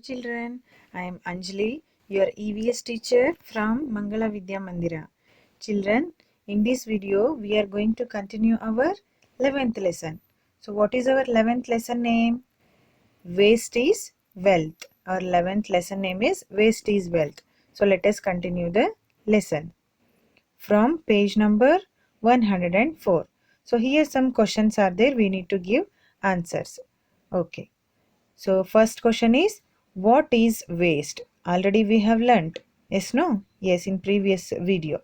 children, I am Anjali, your EVS teacher from Mangala Vidya Mandira. Children, in this video we are going to continue our 11th lesson. So what is our 11th lesson name? Waste is wealth. Our 11th lesson name is Waste is wealth. So let us continue the lesson from page number 104. So here some questions are there, we need to give answers. Okay. So first question is, what is waste? Already we have learnt. Yes, no? Yes, in previous video.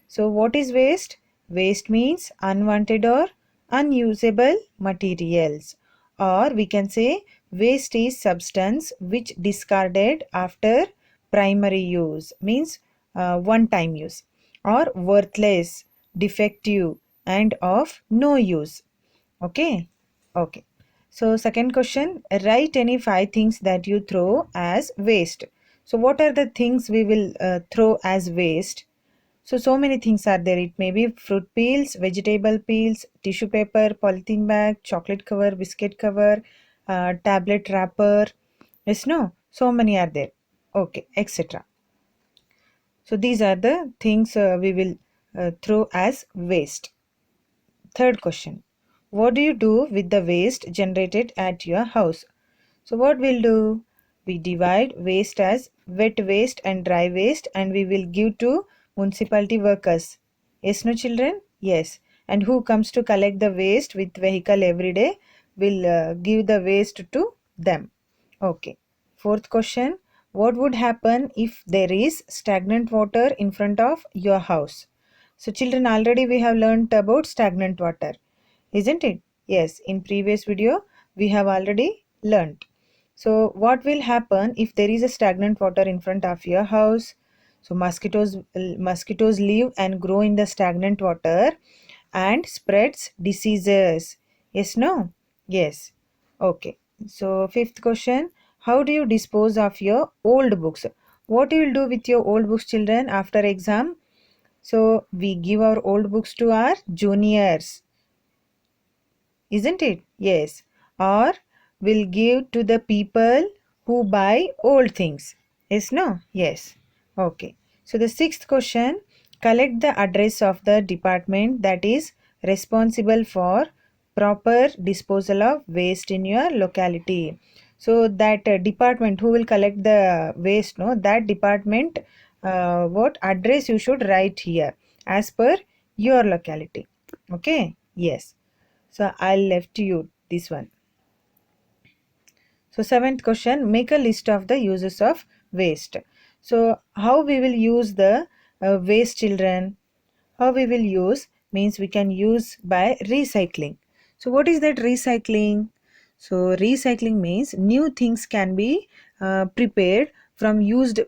So what is waste? Waste means unwanted or unusable materials. Or we can say waste is substance which discarded after primary use, means one time use, or worthless, defective and of no use. Okay. Okay. So second question, write any 5 things that you throw as waste. So what are the things we will throw as waste? So many things are there. It may be fruit peels, vegetable peels, tissue paper, polythene bag, chocolate cover, biscuit cover, tablet wrapper. Yes, no? So many are there. Okay, etc. So these are the things we will throw as waste. Third question. What do you do with the waste generated at your house? So what we'll do? We divide waste as wet waste and dry waste and we will give to municipality workers. Yes, no children? Yes. And who comes to collect the waste with vehicle every day will give the waste to them. Okay. Fourth question. What would happen if there is stagnant water in front of your house? So children, already we have learnt about stagnant water, isn't it? Yes, in previous video we have already learnt. So what will happen if there is a stagnant water in front of your house? So mosquitoes live and grow in the stagnant water and spreads diseases. Yes, no? Yes. Okay. So fifth question, how do you dispose of your old books? What you will do with your old books, children, after exam? So we give our old books to our juniors, isn't it? Yes. Or we'll give to the people who buy old things. Yes, no? Yes. Okay. So the sixth question, collect the address of the department that is responsible for proper disposal of waste in your locality. So that department who will collect the waste, no, that department what address you should write here as per your locality. Okay. Yes. So I'll left you this one. So seventh question, make a list of the uses of waste. So how we will use the waste, children? How we will use means we can use by recycling. So what is that recycling? So recycling means new things can be prepared from used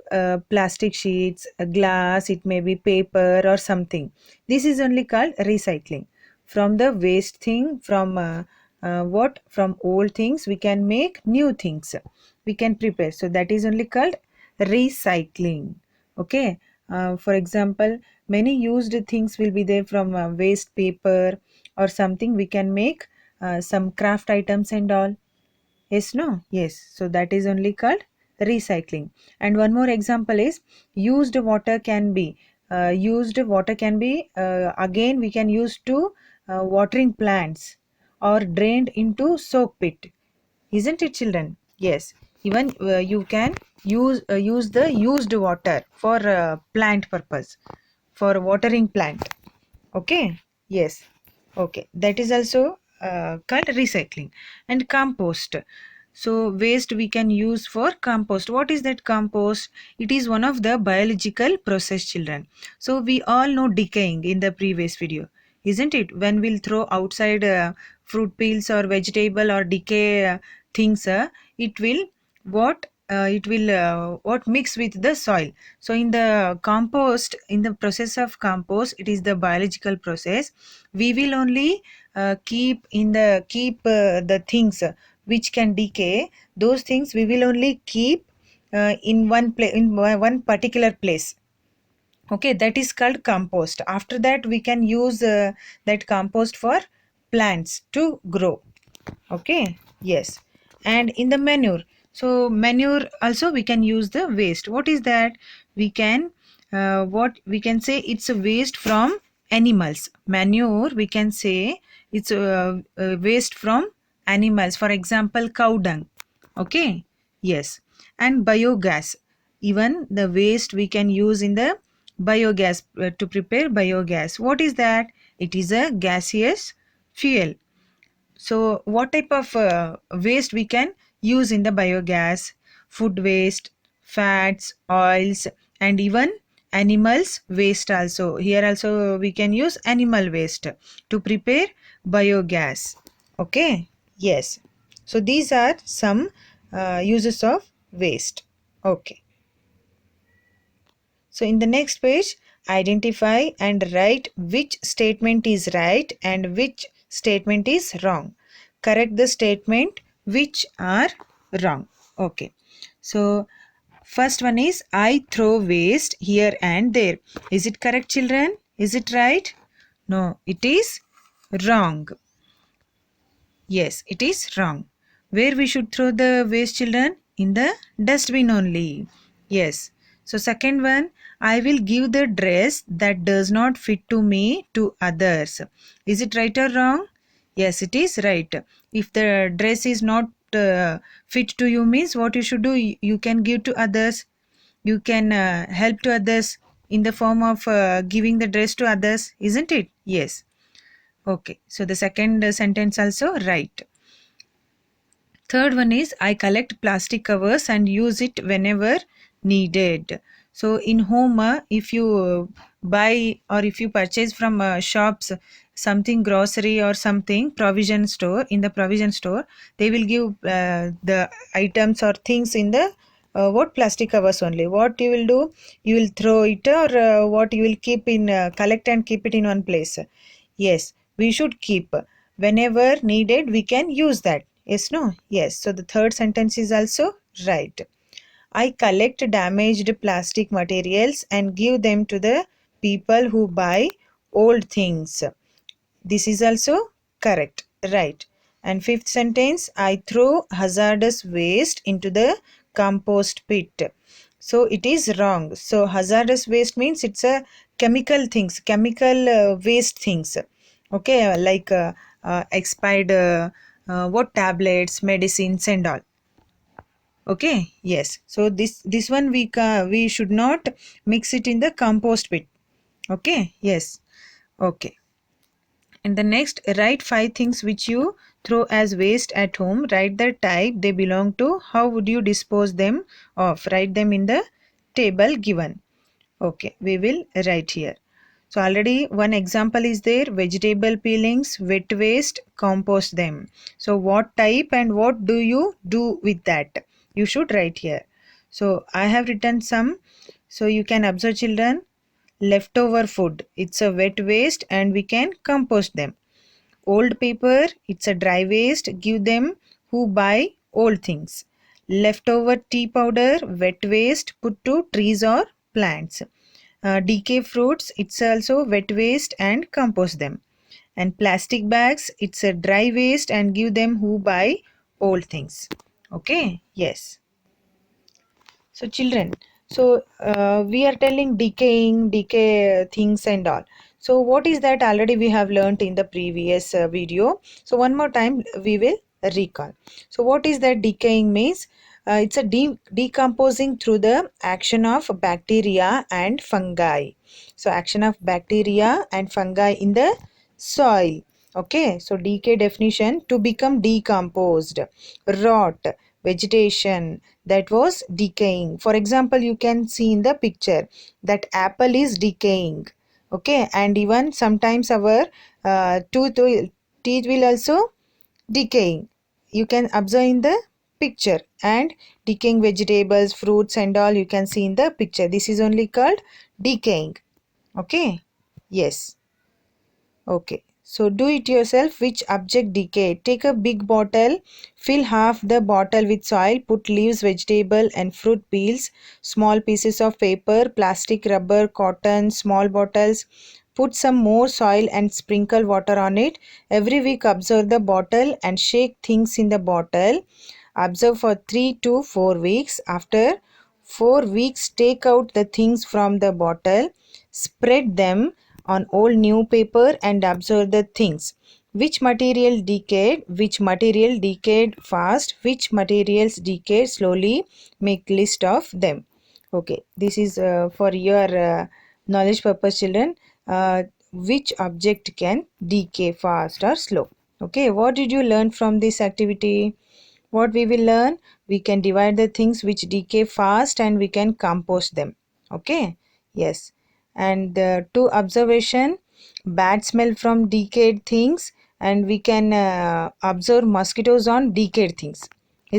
plastic sheets, glass, it may be paper or something. This is only called recycling. From the waste thing, from from old things we can make new things. We can prepare. So that is only called recycling. Okay. For example, many used things will be there from waste paper or something. We can make some craft items and all. Yes, no? Yes. So that is only called recycling. And one more example is used water can be again we can use to watering plants or drained into soak pit. Isn't it, children? Yes. Even you can use the used water for plant purpose, for watering plant. Okay. Yes. Okay. That is also called recycling. And compost. So waste we can use for compost. What is that compost? It is one of the biological process, children. So we all know decaying in the previous video, isn't it? When we'll throw outside fruit peels or vegetable or decay things, it will what mix with the soil. So in the compost, in the process of compost, it is the biological process. We will only keep the things which can decay. Those things we will only keep in one particular place. Okay, that is called compost. After that we can use that compost for plants to grow. Okay. Yes. And in the manure, So manure also we can use the waste. What is that? We can what we can say it's a waste from animals. Manure we can say it's a waste from animals. For example, cow dung. Okay. Yes. And biogas. Even the waste we can use in the biogas to prepare biogas. What is that? It is a gaseous fuel. So, what type of waste we can use in the biogas? Food waste, fats, oils, and even animals waste also. Here also we can use animal waste to prepare biogas. Okay, yes. So, these are some uses of waste. Okay. So in the next page, identify and write which statement is right and which statement is wrong. Correct the statement which are wrong. Okay. So first one is I throw waste here and there. Is it correct, children? Is it right? No, it is wrong. Yes, it is wrong. Where we should throw the waste, children? In the dustbin only. Yes. So second one, I will give the dress that does not fit to me to others. Is it right or wrong? Yes, it is right. If the dress is not fit to you means what you should do, you can give to others. You can help to others in the form of giving the dress to others, isn't it? Yes. Okay. So the second sentence also right. Third one is I collect plastic covers and use it whenever needed. So in home, if you buy or if you purchase from shops something grocery or something provision store, in the provision store they will give the items or things in the what plastic covers only. What you will do, you will throw it or what you will keep in collect and keep it in one place. Yes, we should keep. Whenever needed, we can use that. Yes, no? Yes. So the third sentence is also right. I collect damaged plastic materials and give them to the people who buy old things. This is also correct. Right. And fifth sentence, I throw hazardous waste into the compost pit. So it is wrong. So hazardous waste means it's a chemical things, chemical waste things. Okay, expired what tablets, medicines and all. Okay, yes. So this one we should not mix it in the compost pit. Okay, yes. Okay. And the next, write 5 things which you throw as waste at home. Write the type they belong to. How would you dispose them of? Write them in the table given. Okay, we will write here. So already one example is there, vegetable peelings, wet waste, compost them. So what type and what do you do with that? You should write here. So I have written some. So you can observe, children. Leftover food, it's a wet waste and we can compost them. Old paper, it's a dry waste, give them who buy old things. Leftover tea powder, wet waste, put to trees or plants. Decay fruits, it's also wet waste and compost them. And plastic bags, it's a dry waste and give them who buy old things. Okay, yes. So children, so we are telling decay things and all. So what is that already we have learnt in the previous video. So one more time we will recall. So what is that decaying means? It's a decomposing through the action of bacteria and fungi. So action of bacteria and fungi in the soil. Okay, so decay definition, to become decomposed, rot, vegetation that was decaying. For example, you can see in the picture that apple is decaying. Okay, and even sometimes our teeth will also decaying. You can observe in the picture, and decaying vegetables, fruits and all you can see in the picture. This is only called decaying. Okay, yes. Okay, so do it yourself. Which object decay? Take a big bottle, fill half the bottle with soil, put leaves, vegetable and fruit peels, small pieces of paper, plastic, rubber, cotton, small bottles. Put some more soil and sprinkle water on it. Every week observe the bottle and shake things in the bottle. Observe for 3 to 4 weeks. After 4 weeks, take out the things from the bottle, spread them on old new paper and observe the things. Which material decayed? Which material decayed fast? Which materials decayed slowly? Make list of them. Okay, this is for your knowledge purpose, children. Which object can decay fast or slow? Okay, what did you learn from this activity? What we will learn? We can divide the things which decay fast and we can compost them. Okay, yes. And two observation: bad smell from decayed things, and we can observe mosquitoes on decayed things,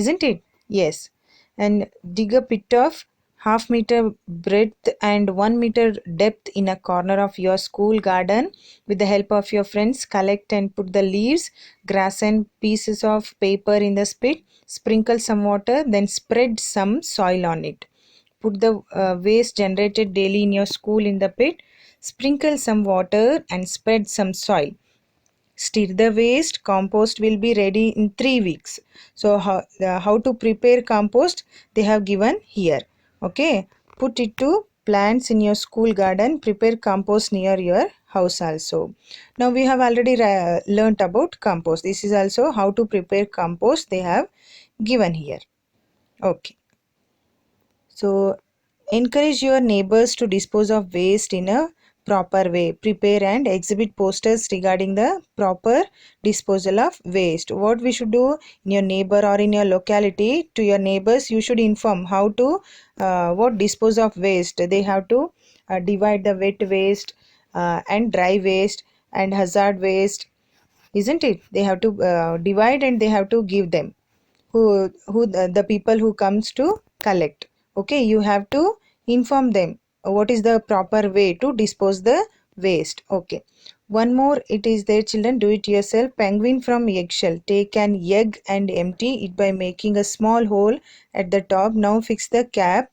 isn't it? Yes. And dig a pit of half-meter breadth and 1 meter depth in a corner of your school garden. With the help of your friends, collect and put the leaves, grass and pieces of paper in the pit. Sprinkle some water, then spread some soil on it. Put the waste generated daily in your school in the pit. Sprinkle some water and spread some soil. Stir the waste. Compost will be ready in 3 weeks. So how to prepare compost they have given here. Okay, put it to plants in your school garden. Prepare compost near your house also. Now we have already learnt about compost. This is also how to prepare compost they have given here. Okay, so encourage your neighbors to dispose of waste in a proper way. Prepare and exhibit posters regarding the proper disposal of waste. What we should do in your neighbor or in your locality, to your neighbors you should inform how to what dispose of waste. They have to divide the wet waste and dry waste and hazard waste, isn't it? They have to divide and they have to give them who the people who comes to collect. Okay, you have to inform them what is the proper way to dispose the waste. Okay, one more it is there, children. Do it yourself. Penguin from eggshell. Take an egg and empty it by making a small hole at the top. Now fix the cap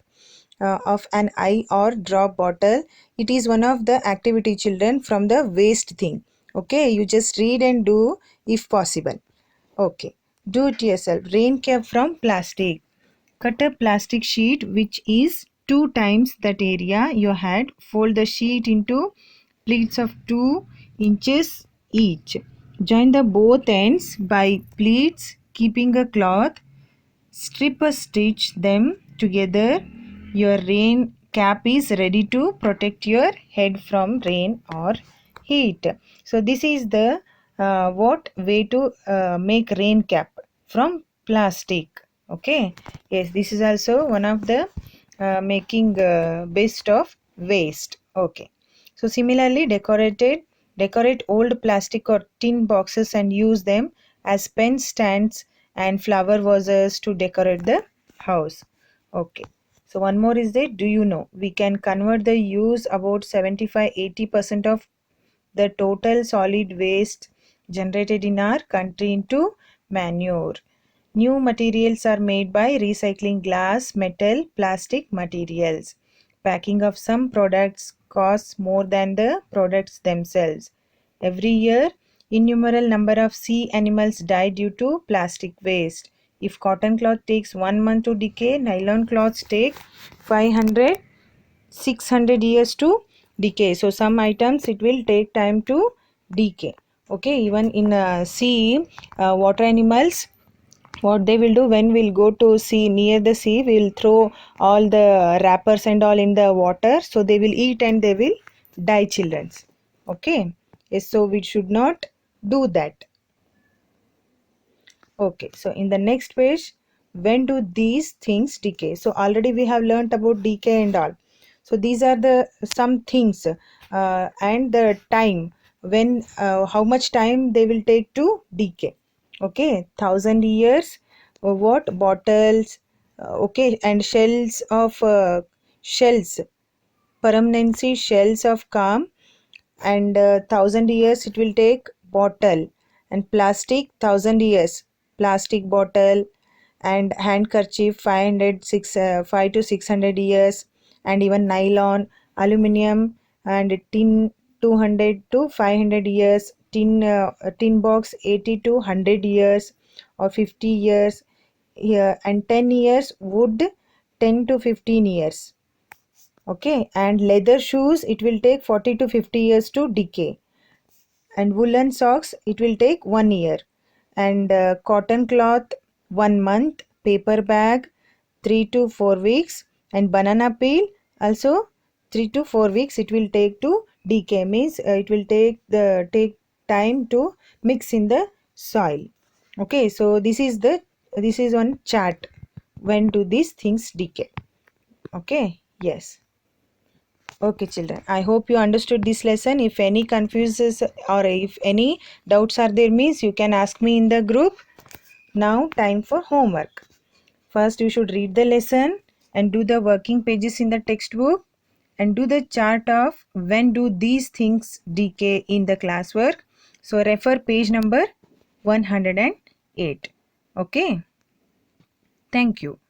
of an eye or drop bottle. It is one of the activity, children, from the waste thing. Okay, you just read and do if possible. Okay, do it yourself. Rain cap from plastic. Cut a plastic sheet which is 2 times that area you had. Fold the sheet into pleats of 2 inches each. Join the both ends by pleats, keeping a cloth. Strip or stitch them together. Your rain cap is ready to protect your head from rain or heat. So this is the what way to make rain cap from plastic. Okay, yes, this is also one of the making best of waste. Okay, so similarly decorate old plastic or tin boxes and use them as pen stands and flower vases to decorate the house. Okay, so one more is that, do you know we can convert the use about 75-80% of the total solid waste generated in our country into manure. New materials are made by recycling glass, metal, plastic materials. Packing of some products costs more than the products themselves. Every year, innumerable number of sea animals die due to plastic waste. If cotton cloth takes 1 month to decay, nylon cloths take 500 600 years to decay. So some items it will take time to decay. Okay, even in sea, water animals, what they will do when we'll go to sea, near the sea we'll throw all the wrappers and all in the water, so they will eat and they will die, childrens. Okay, yes, so we should not do that. Okay, so in the next page, when do these things decay? So already we have learnt about decay and all. So these are the some things and the time when how much time they will take to decay. Okay, 1,000 years. What bottles? Okay, and shells of shells, permanency shells of calm, and 1,000 years it will take bottle, and plastic 1,000 years plastic bottle, and handkerchief 5 to 600 years, and even nylon, aluminum, and tin 200 to 500 years, tin box 80 to 100 years or 50 years, and 10 years wood 10 to 15 years. Okay, and leather shoes it will take 40 to 50 years to decay, and woolen socks it will take 1 year, and cotton cloth 1 month, paper bag 3 to 4 weeks, and banana peel also 3 to 4 weeks it will take to decay, means it will take time to mix in the soil. Okay, so this is one chart when do these things decay. Okay, yes. Okay, children. I hope you understood this lesson. If any confuses or if any doubts are there, means you can ask me in the group. Now, time for homework. First, you should read the lesson and do the working pages in the textbook and do the chart of when do these things decay in the classwork. So, refer page number 108. Okay. Thank you.